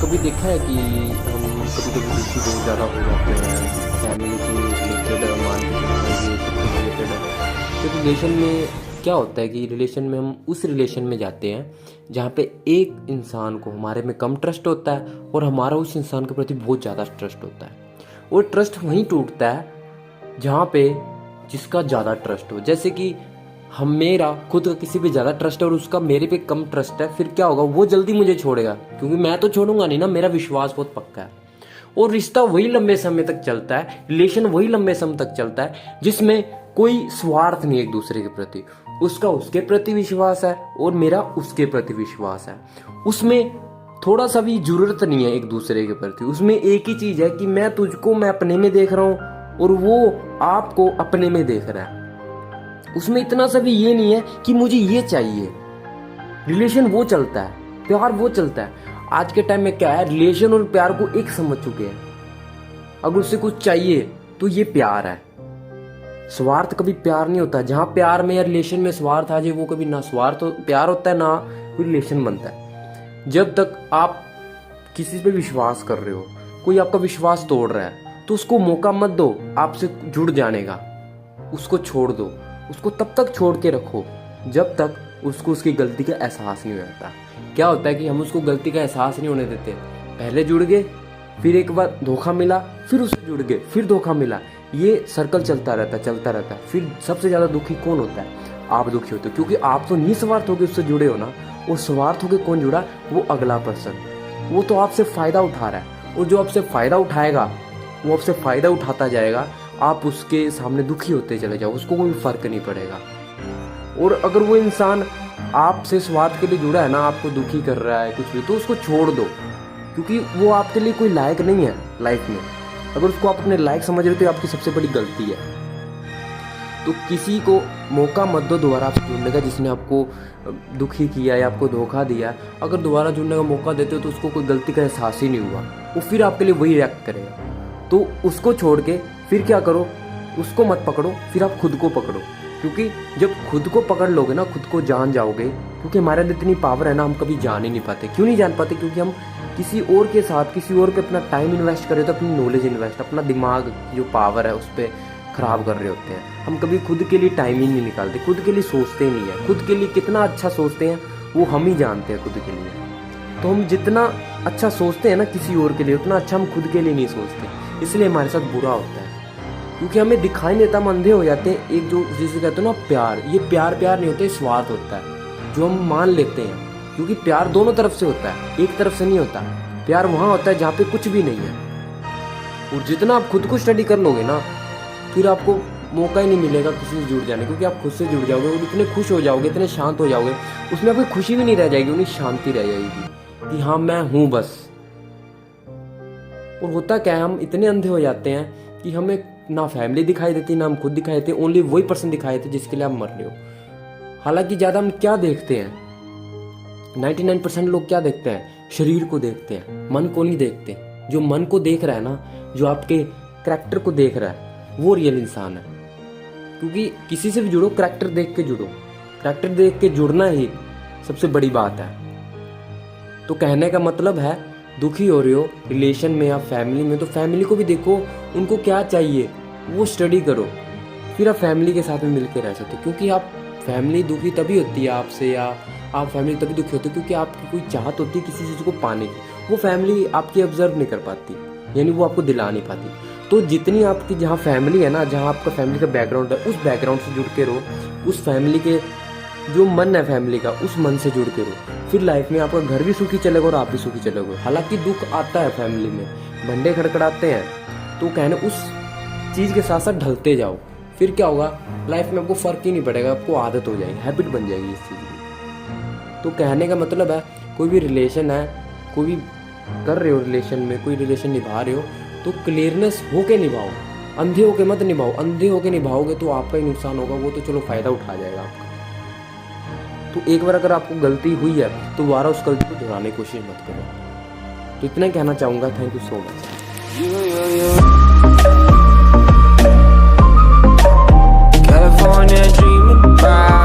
कभी देखा है कि हम कभी कभी दुखी बहुत ज़्यादा हो जाते हैं, फैमिली के रिलेटेड, मान के चलो ये सब कुछ रिलेटेड है। तो रिलेशन में क्या होता है कि रिलेशन में हम उस रिलेशन में जाते हैं जहाँ पे एक इंसान को हमारे में कम ट्रस्ट होता है और हमारा उस इंसान के प्रति बहुत ज़्यादा ट्रस्ट होता है। और ट्रस्ट वहीं टूटता है जहाँ पे जिसका ज़्यादा ट्रस्ट हो। जैसे कि हम मेरा खुद का किसी पे ज़्यादा ट्रस्ट है और उसका मेरे पे कम ट्रस्ट है, फिर क्या होगा, वो जल्दी मुझे छोड़ेगा, क्योंकि मैं तो छोड़ूंगा नहीं ना, मेरा विश्वास बहुत पक्का है। और रिश्ता वही लंबे समय तक चलता है, रिलेशन वही लंबे समय तक चलता है जिसमें कोई स्वार्थ नहीं एक दूसरे के प्रति। उसका उसके प्रति विश्वास है और मेरा उसके प्रति विश्वास है। उसमें थोड़ा सा भी जरूरत नहीं है एक दूसरे के प्रति। उसमें एक ही चीज है कि मैं तुझको मैं अपने में देख रहा हूँ और वो आपको अपने में देख रहा है। उसमें इतना सा भी ये नहीं है कि मुझे ये चाहिए। रिलेशन वो चलता है, प्यार वो चलता है। आज के टाइम में क्या है, रिलेशन और प्यार को एक समझ चुके हैं। अगर उससे कुछ चाहिए तो ये प्यार है। स्वार्थ कभी प्यार नहीं होता। जहां प्यार में या रिलेशन में स्वार्थ आ जाए वो कभी ना स्वार्थ प्यार होता है ना कोई रिलेशन बनता है। जब तक आप किसी पे विश्वास कर रहे हो, कोई आपका विश्वास तोड़ रहा है, तो उसको मौका मत दो आपसे जुड़ जाने का। उसको छोड़ दो, उसको तब तक छोड़ के रखो जब तक उसको उसकी गलती का एहसास नहीं होता। क्या होता है कि हम उसको गलती का एहसास नहीं होने देते। पहले जुड़ गए, फिर एक बार धोखा मिला, फिर उससे जुड़ गए, फिर धोखा मिला। ये सर्कल चलता रहता है। फिर सबसे ज्यादा दुखी कौन होता है? आप दुखी होते हो, क्योंकि आप तो निस्वार्थ होकर उससे जुड़े हो ना। और स्वार्थ होकर कौन जुड़ा? वो अगला पर्सन। वो तो आपसे फायदा उठा रहा है, और जो आपसे फायदा उठाएगा वो आपसे फायदा उठाता जाएगा। आप उसके सामने दुखी होते चले जाओ, उसको कोई फर्क नहीं पड़ेगा। और अगर वो इंसान आपसे स्वार्थ के लिए जुड़ा है ना, आपको दुखी कर रहा है कुछ भी, तो उसको छोड़ दो, क्योंकि वो आपके लिए कोई लायक नहीं है लाइफ में। अगर उसको आप अपने लायक समझ रहे हो तो आपकी सबसे बड़ी गलती है। तो किसी को मौका मत दो दोबारा आपसे जुड़ने का, जिसने आपको दुखी किया या आपको धोखा दिया। अगर दोबारा जुड़ने का मौका देते हो तो उसको कोई गलती का एहसास ही नहीं हुआ, वो फिर आपके लिए वही रिएक्ट करेगा। तो उसको छोड़ के फिर क्या करो, उसको मत पकड़ो, फिर आप खुद को पकड़ो। क्योंकि जब खुद को पकड़ लोगे ना, खुद को जान जाओगे। क्योंकि हमारे अंदर इतनी पावर है ना, हम कभी जान ही नहीं पाते। क्यों नहीं जान पाते? क्योंकि हम किसी और के साथ, किसी और पे अपना टाइम इन्वेस्ट कर रहे हो, तो अपनी नॉलेज इन्वेस्ट, अपना दिमाग जो पावर है उस पर खराब कर रहे होते हैं। हम कभी खुद के लिए टाइम ही नहीं निकालते, खुद के लिए सोचते ही नहीं है। खुद के लिए कितना अच्छा सोचते हैं वो हम ही जानते हैं खुद के लिए। तो हम जितना अच्छा सोचते हैं ना किसी और के लिए, उतना अच्छा हम खुद के लिए नहीं सोचते। इसलिए हमारे साथ बुरा होता है, क्योंकि हमें दिखाई नहीं देता, हम अंधे हो जाते हैं। एक जो जिसे कहते हैं ना प्यार, ये प्यार नहीं होता, स्वार्थ होता है जो हम मान लेते हैं। क्योंकि प्यार दोनों तरफ से होता है, एक तरफ से नहीं होता। प्यार वहां होता है जहाँ पे कुछ भी नहीं है। और जितना आप खुद को स्टडी कर लोगे ना, फिर आपको मौका ही नहीं मिलेगा किसी से जुड़ जाने, क्योंकि आप खुद से जुड़ जाओगे और इतने खुश हो जाओगे, इतने शांत हो जाओगे, उसमें आपकी खुशी भी नहीं रह जाएगी, उन्हें शांति रह जाएगी कि हाँ मैं हूं बस। और होता क्या है, हम इतने अंधे हो जाते हैं कि हमें ना फैमिली दिखाई देती, ना हम खुद दिखाई देते, ओनली वही पर्सन दिखाई देते जिसके लिए आप मर रहे हो। हालांकि ज्यादा हम क्या देखते हैं, 99% लोग क्या देखते हैं? शरीर को देखते हैं, मन को नहीं देखते। जो मन को देख रहा है ना, जो आपके कैरेक्टर को देख रहा है, वो रियल इंसान है। क्योंकि किसी से भी जुड़ो, कैरेक्टर देख के जुड़ो। कैरेक्टर देख के जुड़ना ही सबसे बड़ी बात है। तो कहने का मतलब है, दुखी हो रहे हो रिलेशन में या फैमिली में, तो फैमिली को भी देखो, उनको क्या चाहिए वो स्टडी करो, फिर आप फैमिली के साथ में मिलकर रह सकते हो। क्योंकि आप फैमिली दुखी तभी होती है आपसे, या आप फैमिली तभी दुखी होते हो क्योंकि आपकी कोई चाहत होती है किसी चीज़ को पाने की। वो फैमिली आपकी ऑब्जर्व नहीं कर पाती, यानी वो आपको दिला नहीं पाती। तो जितनी आपकी जहाँ फैमिली है ना, जहाँ आपका फैमिली का बैकग्राउंड है, उस बैकग्राउंड से जुड़ के रहो। उस फैमिली के जो मन है फैमिली का, उस मन से जुड़ के रहो। फिर लाइफ में आपका घर भी सुखी चलेगा और आप भी सुखी चलोगे। हालांकि दुख आता है फैमिली में, भंडे खड़खड़ाते हैं, तो कहने उस चीज़ के साथ साथ ढलते जाओ। फिर क्या होगा, लाइफ में आपको फर्क ही नहीं पड़ेगा, आपको आदत हो जाएगी, हैबिट बन जाएगी इस चीज़ की। तो कहने का मतलब है, कोई भी रिलेशन है, कोई भी कर रहे हो रिलेशन में, कोई रिलेशन निभा रहे हो, तो क्लियरनेस होके निभाओ, अंधे होके मत निभाओ। अंधे होके निभाओगे तो आपका ही नुकसान होगा, वो तो चलो फायदा उठा जाएगा आपका। तो एक बार अगर आपको गलती हुई है तो दोबारा उस गलती को दोहराने की कोशिश मत करो। तो इतना कहना चाहूँगा। Thank you so much. California dreaming about